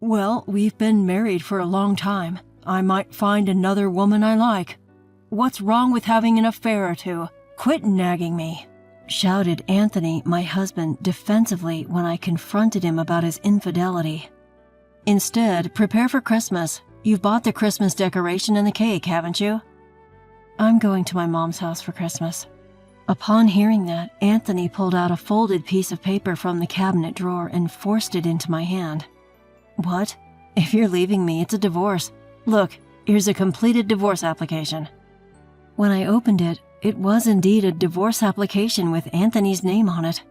Well, we've been married for a long time. I might find another woman I like. What's wrong with having an affair or two? Quit nagging me," shouted Anthony, my husband, defensively when I confronted him about his infidelity. "Instead, prepare for Christmas. You've bought the Christmas decoration and the cake, haven't you?" "I'm going to my mom's house for Christmas." Upon hearing that, Anthony pulled out a folded piece of paper from the cabinet drawer and forced it into my hand. "What? If you're leaving me, it's a divorce. Look, here's a completed divorce application." When I opened it, it was indeed a divorce application with Anthony's name on it.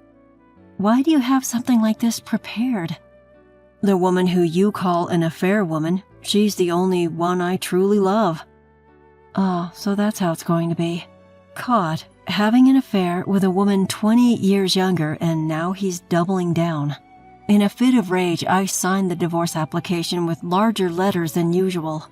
"Why do you have something like this prepared?" "The woman who you call an affair woman, she's the only one I truly love." "Oh, so that's how it's going to be. Caught having an affair with a woman 20 years younger, and now he's doubling down." In a fit of rage, I signed the divorce application with larger letters than usual.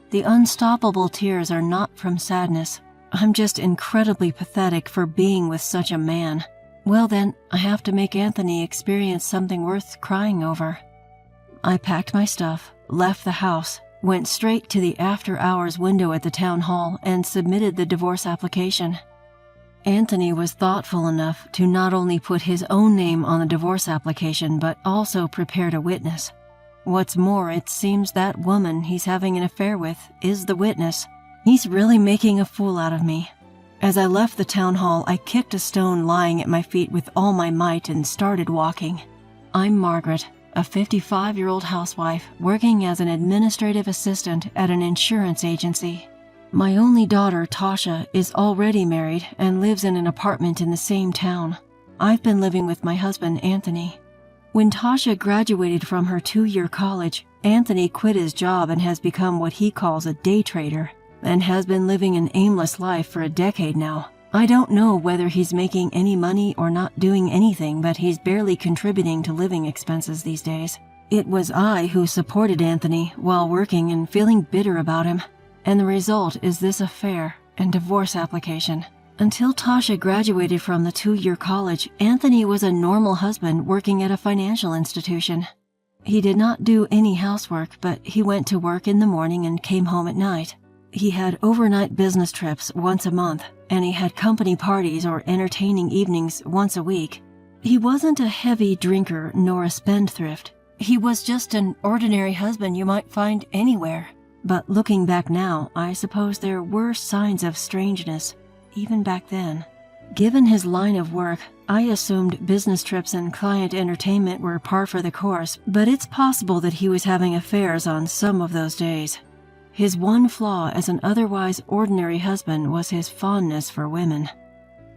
The unstoppable tears are not from sadness. I'm just incredibly pathetic for being with such a man. Well then, I have to make Anthony experience something worth crying over. I packed my stuff, left the house, went straight to the after-hours window at the town hall, and submitted the divorce application. Anthony was thoughtful enough to not only put his own name on the divorce application, but also prepared a witness. What's more, it seems that woman he's having an affair with is the witness. He's really making a fool out of me. As I left the town hall, I kicked a stone lying at my feet with all my might and started walking. I'm Margaret, a 55-year-old housewife working as an administrative assistant at an insurance agency. My only daughter, Tasha, is already married and lives in an apartment in the same town. I've been living with my husband, Anthony. When Tasha graduated from her 2-year college, Anthony quit his job and has become what he calls a day trader, and has been living an aimless life for a decade now. I don't know whether he's making any money or not doing anything, but he's barely contributing to living expenses these days. It was I who supported Anthony while working and feeling bitter about him. And the result is this affair and divorce application. Until Tasha graduated from the 2-year college, Anthony was a normal husband working at a financial institution. He did not do any housework, but he went to work in the morning and came home at night. He had overnight business trips once a month, and he had company parties or entertaining evenings once a week. He wasn't a heavy drinker nor a spendthrift. He was just an ordinary husband you might find anywhere. But looking back now, I suppose there were signs of strangeness, even back then. Given his line of work, I assumed business trips and client entertainment were par for the course, but it's possible that he was having affairs on some of those days. His one flaw as an otherwise ordinary husband was his fondness for women.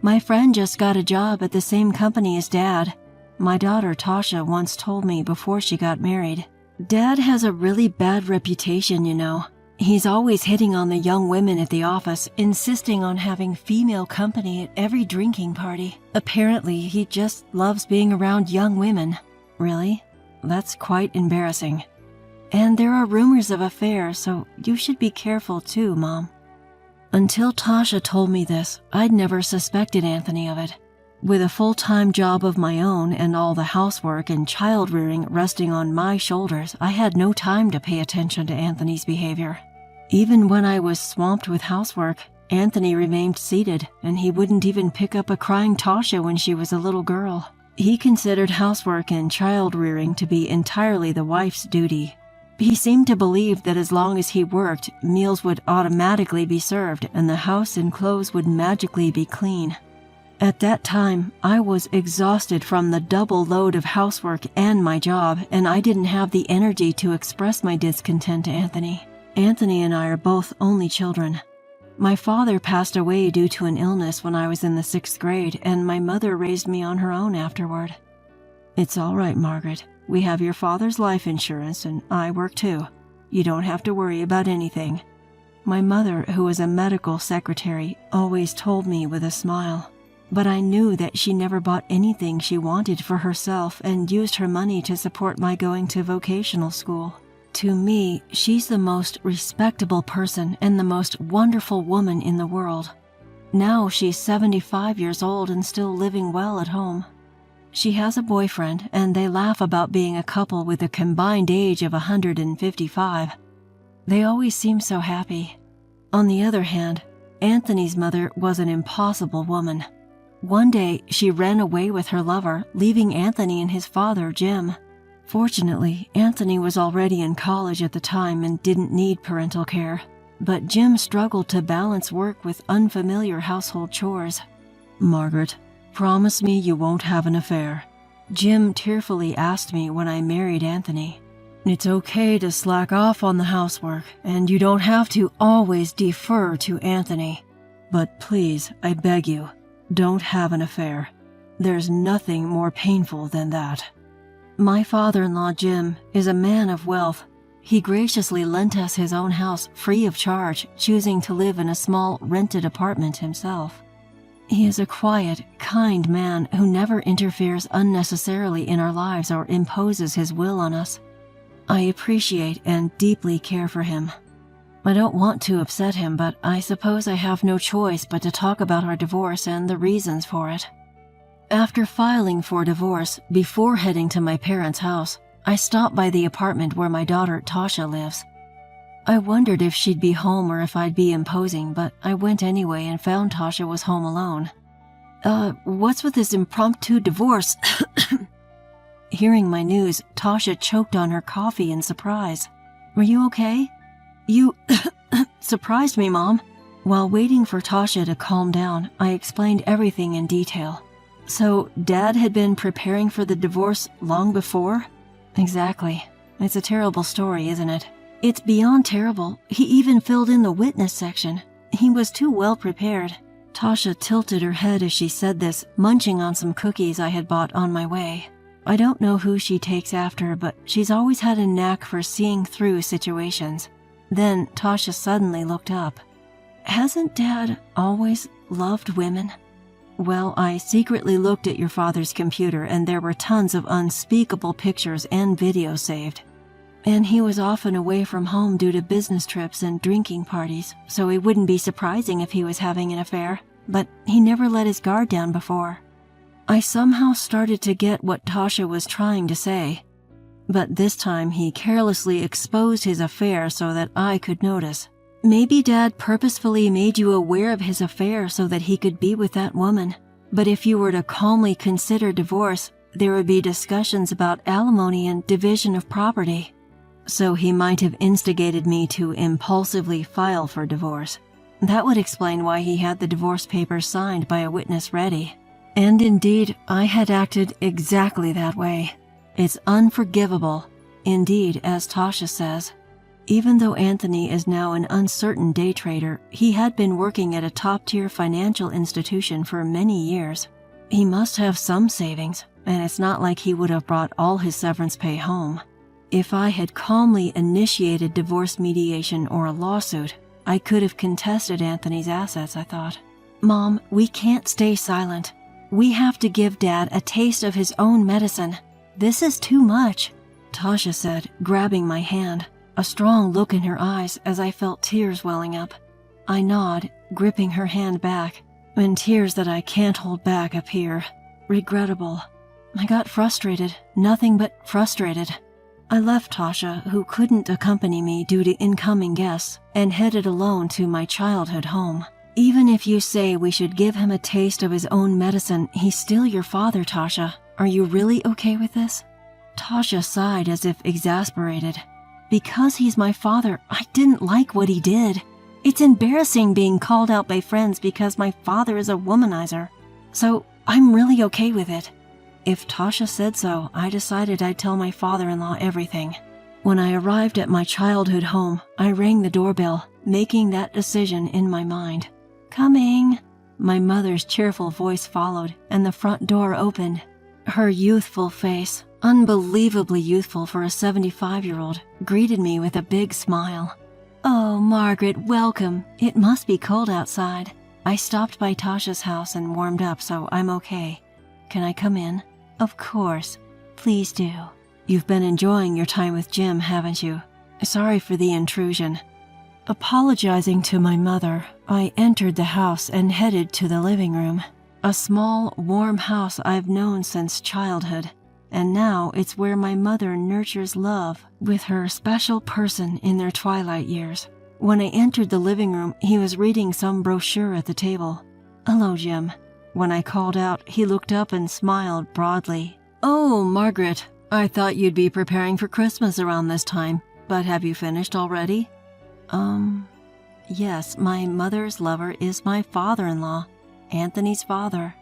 My friend just got a job at the same company as Dad. My daughter Tasha once told me before she got married. Dad has a really bad reputation, you know. He's always hitting on the young women at the office, insisting on having female company at every drinking party. Apparently, he just loves being around young women. Really? That's quite embarrassing. And there are rumors of affairs, so you should be careful too, Mom. Until Tasha told me this, I'd never suspected Anthony of it. With a full-time job of my own and all the housework and child-rearing resting on my shoulders, I had no time to pay attention to Anthony's behavior. Even when I was swamped with housework, Anthony remained seated, and he wouldn't even pick up a crying Tasha when she was a little girl. He considered housework and child-rearing to be entirely the wife's duty. He seemed to believe that as long as he worked, meals would automatically be served and the house and clothes would magically be clean. At that time, I was exhausted from the double load of housework and my job, and I didn't have the energy to express my discontent to Anthony. Anthony and I are both only children. My father passed away due to an illness when I was in the 6th grade, and my mother raised me on her own afterward. It's all right, Margaret. We have your father's life insurance, and I work too. You don't have to worry about anything. My mother, who was a medical secretary, always told me with a smile. But I knew that she never bought anything she wanted for herself and used her money to support my going to vocational school. To me, she's the most respectable person and the most wonderful woman in the world. Now she's 75 years old and still living well at home. She has a boyfriend, and they laugh about being a couple with a combined age of 155. They always seem so happy. On the other hand, Anthony's mother was an impossible woman. One day, she ran away with her lover, leaving Anthony and his father, Jim. Fortunately, Anthony was already in college at the time and didn't need parental care, but Jim struggled to balance work with unfamiliar household chores. "Margaret, promise me you won't have an affair," Jim tearfully asked me when I married Anthony. "It's okay to slack off on the housework, and you don't have to always defer to Anthony. But please, I beg you, don't have an affair. There's nothing more painful than that." My father-in-law, Jim, is a man of wealth. He graciously lent us his own house free of charge, choosing to live in a small rented apartment himself. He is a quiet, kind man who never interferes unnecessarily in our lives or imposes his will on us. I appreciate and deeply care for him. I don't want to upset him, but I suppose I have no choice but to talk about our divorce and the reasons for it. After filing for divorce, before heading to my parents' house, I stopped by the apartment where my daughter Tasha lives. I wondered if she'd be home or if I'd be imposing, but I went anyway and found Tasha was home alone. What's with this impromptu divorce?" Hearing my news, Tasha choked on her coffee in surprise. "Were you okay?" "You surprised me, Mom." While waiting for Tasha to calm down, I explained everything in detail. "So, Dad had been preparing for the divorce long before?" "Exactly. It's a terrible story, isn't it?" "It's beyond terrible. He even filled in the witness section. He was too well prepared." Tasha tilted her head as she said this, munching on some cookies I had bought on my way. I don't know who she takes after, but she's always had a knack for seeing through situations. Then Tasha suddenly looked up. "Hasn't Dad always loved women?" "Well, I secretly looked at your father's computer and there were tons of unspeakable pictures and videos saved. And he was often away from home due to business trips and drinking parties, so it wouldn't be surprising if he was having an affair, but he never let his guard down before." I somehow started to get what Tasha was trying to say, but this time he carelessly exposed his affair so that I could notice. "Maybe Dad purposefully made you aware of his affair so that he could be with that woman, but if you were to calmly consider divorce, there would be discussions about alimony and division of property. So he might have instigated me to impulsively file for divorce. That would explain why he had the divorce papers signed by a witness ready. And indeed, I had acted exactly that way. It's unforgivable, indeed, as Tasha says. Even though Anthony is now an uncertain day trader, he had been working at a top-tier financial institution for many years. He must have some savings, and it's not like he would have brought all his severance pay home. If I had calmly initiated divorce mediation or a lawsuit, I could have contested Anthony's assets, I thought. "Mom, we can't stay silent. We have to give Dad a taste of his own medicine. This is too much," Tasha said, grabbing my hand, a strong look in her eyes as I felt tears welling up. I nod, gripping her hand back, and tears that I can't hold back appear. Regrettable. I got frustrated, nothing but frustrated. I left Tasha, who couldn't accompany me due to incoming guests, and headed alone to my childhood home. "Even if you say we should give him a taste of his own medicine, he's still your father, Tasha. Are you really okay with this?" Tasha sighed as if exasperated. "Because he's my father, I didn't like what he did. It's embarrassing being called out by friends because my father is a womanizer. So I'm really okay with it." If Tasha said so, I decided I'd tell my father-in-law everything. When I arrived at my childhood home, I rang the doorbell, making that decision in my mind. "Coming." My mother's cheerful voice followed, and the front door opened. Her youthful face, unbelievably youthful for a 75-year-old, greeted me with a big smile. "Oh, Margaret, welcome. It must be cold outside. I stopped by Tasha's house and warmed up, so I'm okay. Can I come in?" "Of course. Please do." "You've been enjoying your time with Jim, haven't you? Sorry for the intrusion." Apologizing to my mother, I entered the house and headed to the living room. A small, warm house I've known since childhood, and now it's where my mother nurtures love with her special person in their twilight years. When I entered the living room, he was reading some brochure at the table. "Hello, Jim." When I called out, he looked up and smiled broadly. "Oh, Margaret, I thought you'd be preparing for Christmas around this time, but have you finished already?" Yes, my mother's lover is my father-in-law, Anthony's father.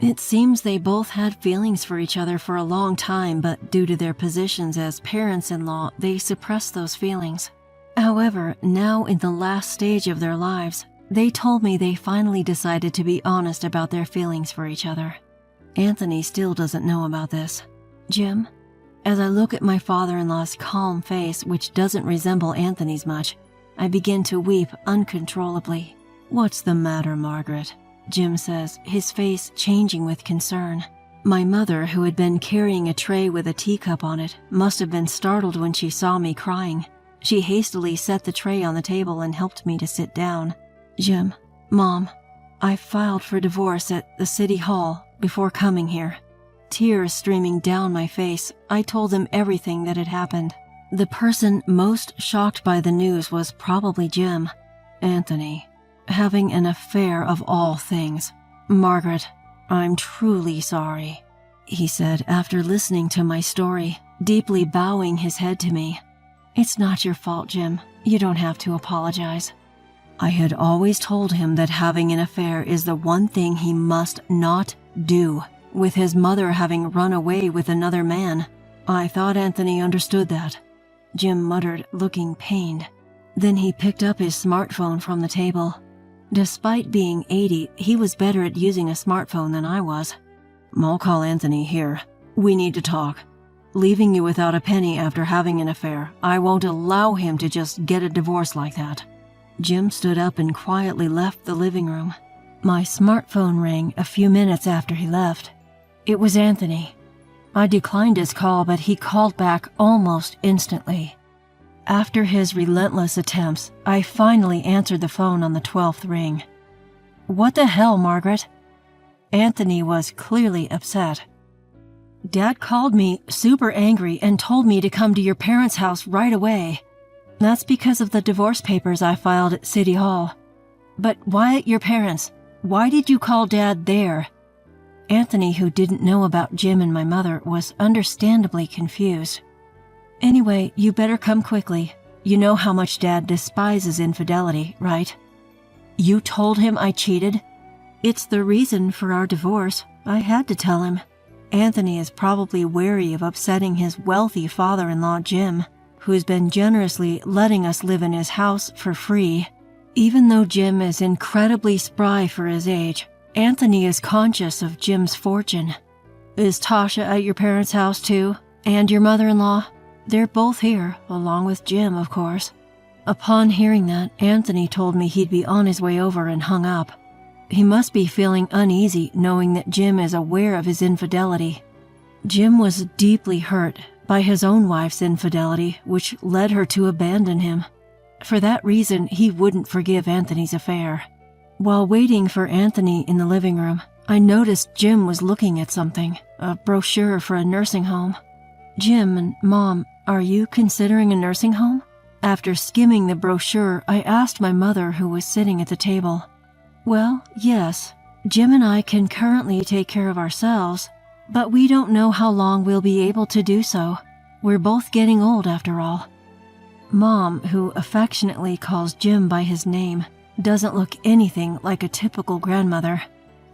It seems they both had feelings for each other for a long time, but due to their positions as parents-in-law, they suppressed those feelings. However, now in the last stage of their lives, they told me they finally decided to be honest about their feelings for each other. Anthony still doesn't know about this. Jim, as I look at my father-in-law's calm face, which doesn't resemble Anthony's much, I begin to weep uncontrollably. "What's the matter, Margaret?" Jim says, his face changing with concern. My mother, who had been carrying a tray with a teacup on it, must have been startled when she saw me crying. She hastily set the tray on the table and helped me to sit down. "Jim, Mom, I filed for divorce at the city hall before coming here." Tears streaming down my face, I told them everything that had happened. The person most shocked by the news was probably Jim. "Anthony, having an affair of all things. Margaret, I'm truly sorry," he said after listening to my story, deeply bowing his head to me. "It's not your fault, Jim. You don't have to apologize." I had always told him that having an affair is the one thing he must not do, with his mother having run away with another man. I thought Anthony understood that. Jim muttered, looking pained. Then he picked up his smartphone from the table. Despite being 80, he was better at using a smartphone than I was. "I'll call Anthony here. We need to talk. Leaving you without a penny after having an affair, I won't allow him to just get a divorce like that." Jim stood up and quietly left the living room. My smartphone rang a few minutes after he left. It was Anthony. I declined his call, but he called back almost instantly. After his relentless attempts, I finally answered the phone on the 12th ring. "What the hell, Margaret?" Anthony was clearly upset. "Dad called me super angry and told me to come to your parents' house right away. That's because of the divorce papers I filed at City Hall. But why at your parents'? Why did you call Dad there?" Anthony, who didn't know about Jim and my mother, was understandably confused. "Anyway, you better come quickly. You know how much Dad despises infidelity, right?" "You told him I cheated?" "It's the reason for our divorce. I had to tell him." Anthony is probably wary of upsetting his wealthy father-in-law, Jim, who's been generously letting us live in his house for free. Even though Jim is incredibly spry for his age, Anthony is conscious of Jim's fortune. "Is Tasha at your parents' house too? And your mother-in-law?" "They're both here, along with Jim, of course." Upon hearing that, Anthony told me he'd be on his way over and hung up. He must be feeling uneasy knowing that Jim is aware of his infidelity. Jim was deeply hurt by his own wife's infidelity, which led her to abandon him. For that reason, he wouldn't forgive Anthony's affair. While waiting for Anthony in the living room, I noticed Jim was looking at something, a brochure for a nursing home. "Jim and Mom, are you considering a nursing home?" After skimming the brochure, I asked my mother, who was sitting at the table. "Well, yes. Jim and I can currently take care of ourselves, but we don't know how long we'll be able to do so. We're both getting old after all." Mom, who affectionately calls Jim by his name, doesn't look anything like a typical grandmother.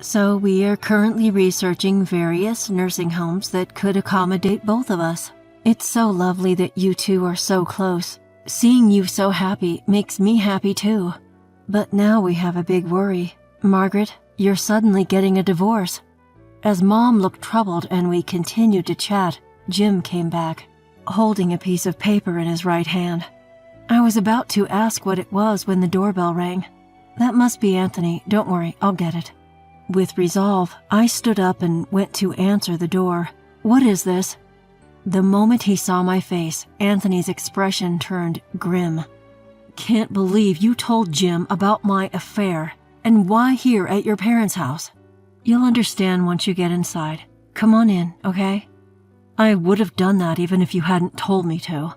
"So we are currently researching various nursing homes that could accommodate both of us. It's so lovely that you two are so close. Seeing you so happy makes me happy too. But now we have a big worry. Margaret, you're suddenly getting a divorce." As Mom looked troubled and we continued to chat, Jim came back, holding a piece of paper in his right hand. I was about to ask what it was when the doorbell rang. "That must be Anthony. Don't worry, I'll get it." With resolve, I stood up and went to answer the door. "What is this?" The moment he saw my face, Anthony's expression turned grim. "Can't believe you told Jim about my affair. And why here at your parents' house?" You'll understand once you get inside. Come on in, okay? I would have done that even if you hadn't told me to.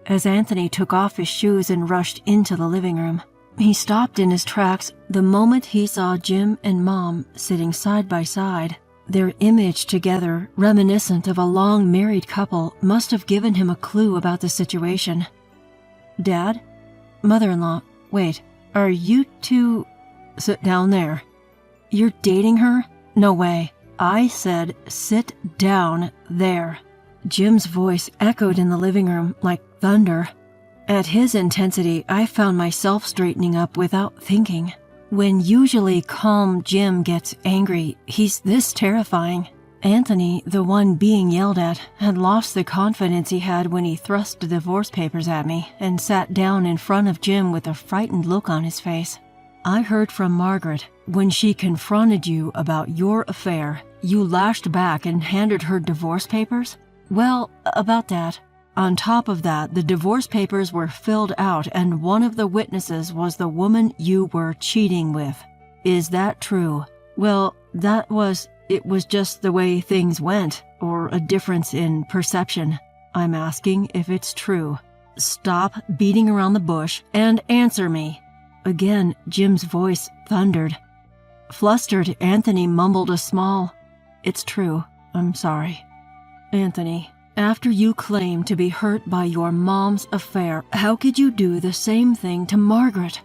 As Anthony took off his shoes and rushed into the living room, he stopped in his tracks the moment he saw Jim and Mom sitting side by side. Their image together, reminiscent of a long married couple, must have given him a clue about the situation. Dad? Mother-in-law, wait, are you two... Sit down there. You're dating her? No way. I said sit down there. Jim's voice echoed in the living room like thunder. At his intensity, I found myself straightening up without thinking. When usually calm Jim gets angry, he's this terrifying. Anthony, the one being yelled at, had lost the confidence he had when he thrust the divorce papers at me and sat down in front of Jim with a frightened look on his face. I heard from Margaret. When she confronted you about your affair, you lashed back and handed her divorce papers? Well, about that. On top of that, the divorce papers were filled out and one of the witnesses was the woman you were cheating with. Is that true? Well, it was just the way things went, or a difference in perception. I'm asking if it's true. Stop beating around the bush and answer me. Again, Jim's voice thundered. Flustered, Anthony mumbled a small, "It's true. I'm sorry." Anthony, after you claimed to be hurt by your mom's affair, how could you do the same thing to Margaret?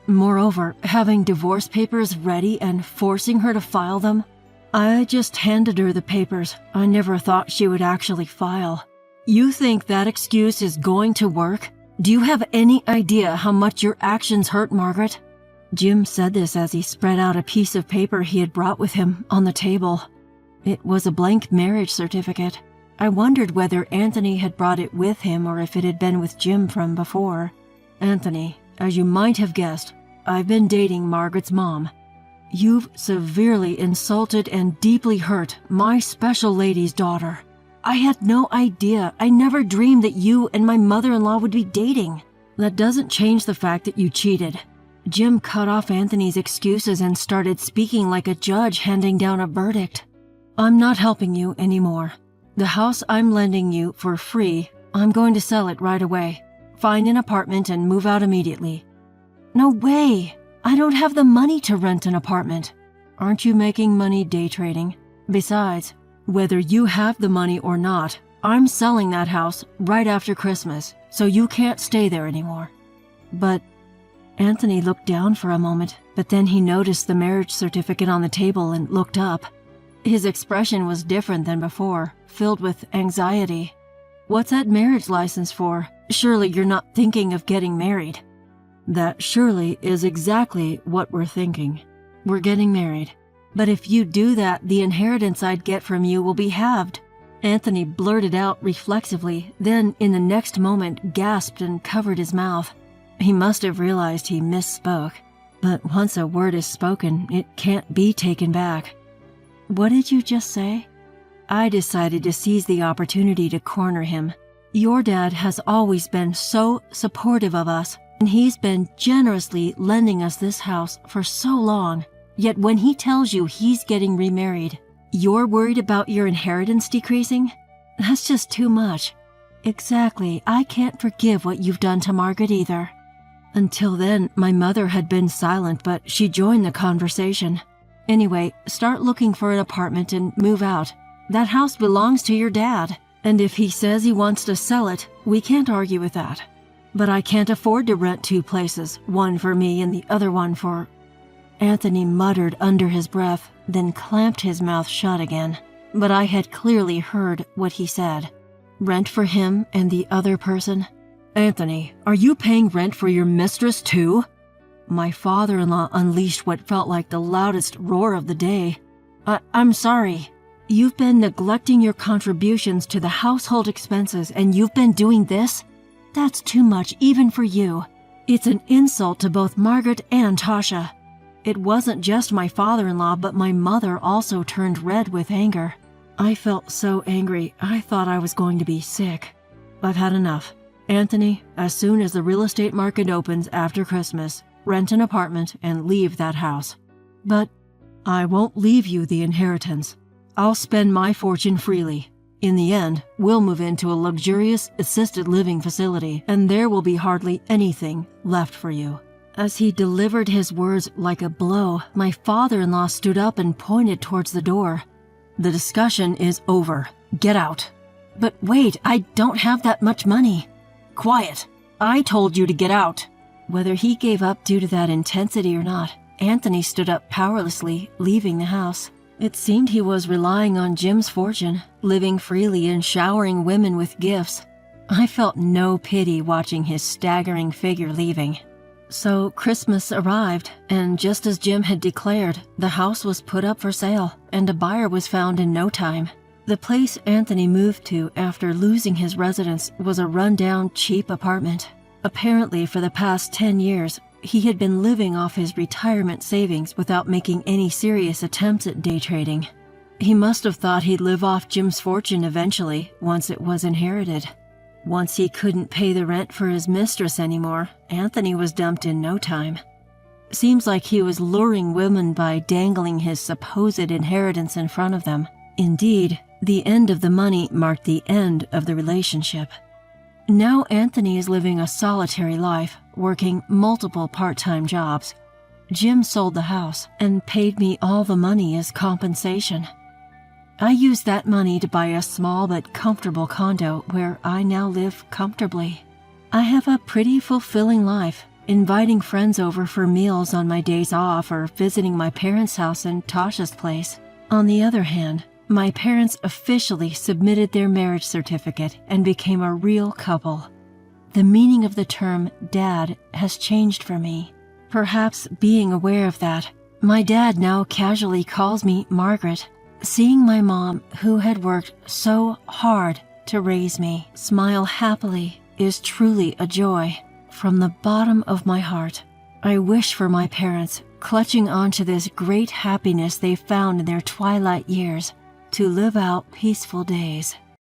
Moreover, having divorce papers ready and forcing her to file them? I just handed her the papers. I never thought she would actually file. You think that excuse is going to work? Do you have any idea how much your actions hurt Margaret? Jim said this as he spread out a piece of paper he had brought with him on the table. It was a blank marriage certificate. I wondered whether Anthony had brought it with him or if it had been with Jim from before. Anthony, as you might have guessed, I've been dating Margaret's mom. You've severely insulted and deeply hurt my special lady's daughter. I had no idea. I never dreamed that you and my mother-in-law would be dating. That doesn't change the fact that you cheated. Jim cut off Anthony's excuses and started speaking like a judge handing down a verdict. I'm not helping you anymore. The house I'm lending you for free, I'm going to sell it right away. Find an apartment and move out immediately. No way! I don't have the money to rent an apartment. Aren't you making money day trading? Besides, whether you have the money or not, I'm selling that house right after Christmas, so you can't stay there anymore. But Anthony looked down for a moment, but then he noticed the marriage certificate on the table and looked up. His expression was different than before, filled with anxiety. What's that marriage license for? Surely you're not thinking of getting married. That surely is exactly what we're thinking. We're getting married. But if you do that, the inheritance I'd get from you will be halved. Anthony blurted out reflexively, then in the next moment gasped and covered his mouth. He must have realized he misspoke. But once a word is spoken, it can't be taken back. What did you just say? I decided to seize the opportunity to corner him. Your dad has always been so supportive of us, and he's been generously lending us this house for so long. Yet when he tells you he's getting remarried, you're worried about your inheritance decreasing? That's just too much. Exactly, I can't forgive what you've done to Margaret either. Until then, my mother had been silent, but she joined the conversation. Anyway, start looking for an apartment and move out. That house belongs to your dad, and if he says he wants to sell it, we can't argue with that. But I can't afford to rent two places, one for me and the other one for... Anthony muttered under his breath, then clamped his mouth shut again. But I had clearly heard what he said. Rent for him and the other person? Anthony, are you paying rent for your mistress too? My father-in-law unleashed what felt like the loudest roar of the day. I'm sorry. You've been neglecting your contributions to the household expenses and you've been doing this? That's too much even for you. It's an insult to both Margaret and Tasha. It wasn't just my father-in-law, but my mother also turned red with anger. I felt so angry, I thought I was going to be sick. I've had enough. Anthony, as soon as the real estate market opens after Christmas, rent an apartment and leave that house. But I won't leave you the inheritance. I'll spend my fortune freely. In the end, we'll move into a luxurious assisted living facility, and there will be hardly anything left for you." As he delivered his words like a blow, my father-in-law stood up and pointed towards the door. "The discussion is over. Get out." "But wait, I don't have that much money." "Quiet. I told you to get out." Whether he gave up due to that intensity or not, Anthony stood up powerlessly, leaving the house. It seemed he was relying on Jim's fortune, living freely and showering women with gifts. I felt no pity watching his staggering figure leaving. So Christmas arrived, and just as Jim had declared, the house was put up for sale, and a buyer was found in no time. The place Anthony moved to after losing his residence was a run-down, cheap apartment. Apparently, for the past 10 years, he had been living off his retirement savings without making any serious attempts at day trading. He must have thought he'd live off Jim's fortune eventually, once it was inherited. Once he couldn't pay the rent for his mistress anymore, Anthony was dumped in no time. Seems like he was luring women by dangling his supposed inheritance in front of them. Indeed, the end of the money marked the end of the relationship. Now Anthony is living a solitary life, working multiple part-time jobs. Jim sold the house and paid me all the money as compensation. I used that money to buy a small but comfortable condo where I now live comfortably. I have a pretty fulfilling life, inviting friends over for meals on my days off or visiting my parents' house and Tasha's place. On the other hand, my parents officially submitted their marriage certificate and became a real couple. The meaning of the term dad has changed for me. Perhaps being aware of that, my dad now casually calls me Margaret. Seeing my mom, who had worked so hard to raise me, smile happily is truly a joy. From the bottom of my heart, I wish for my parents, clutching onto this great happiness they found in their twilight years, to live out peaceful days.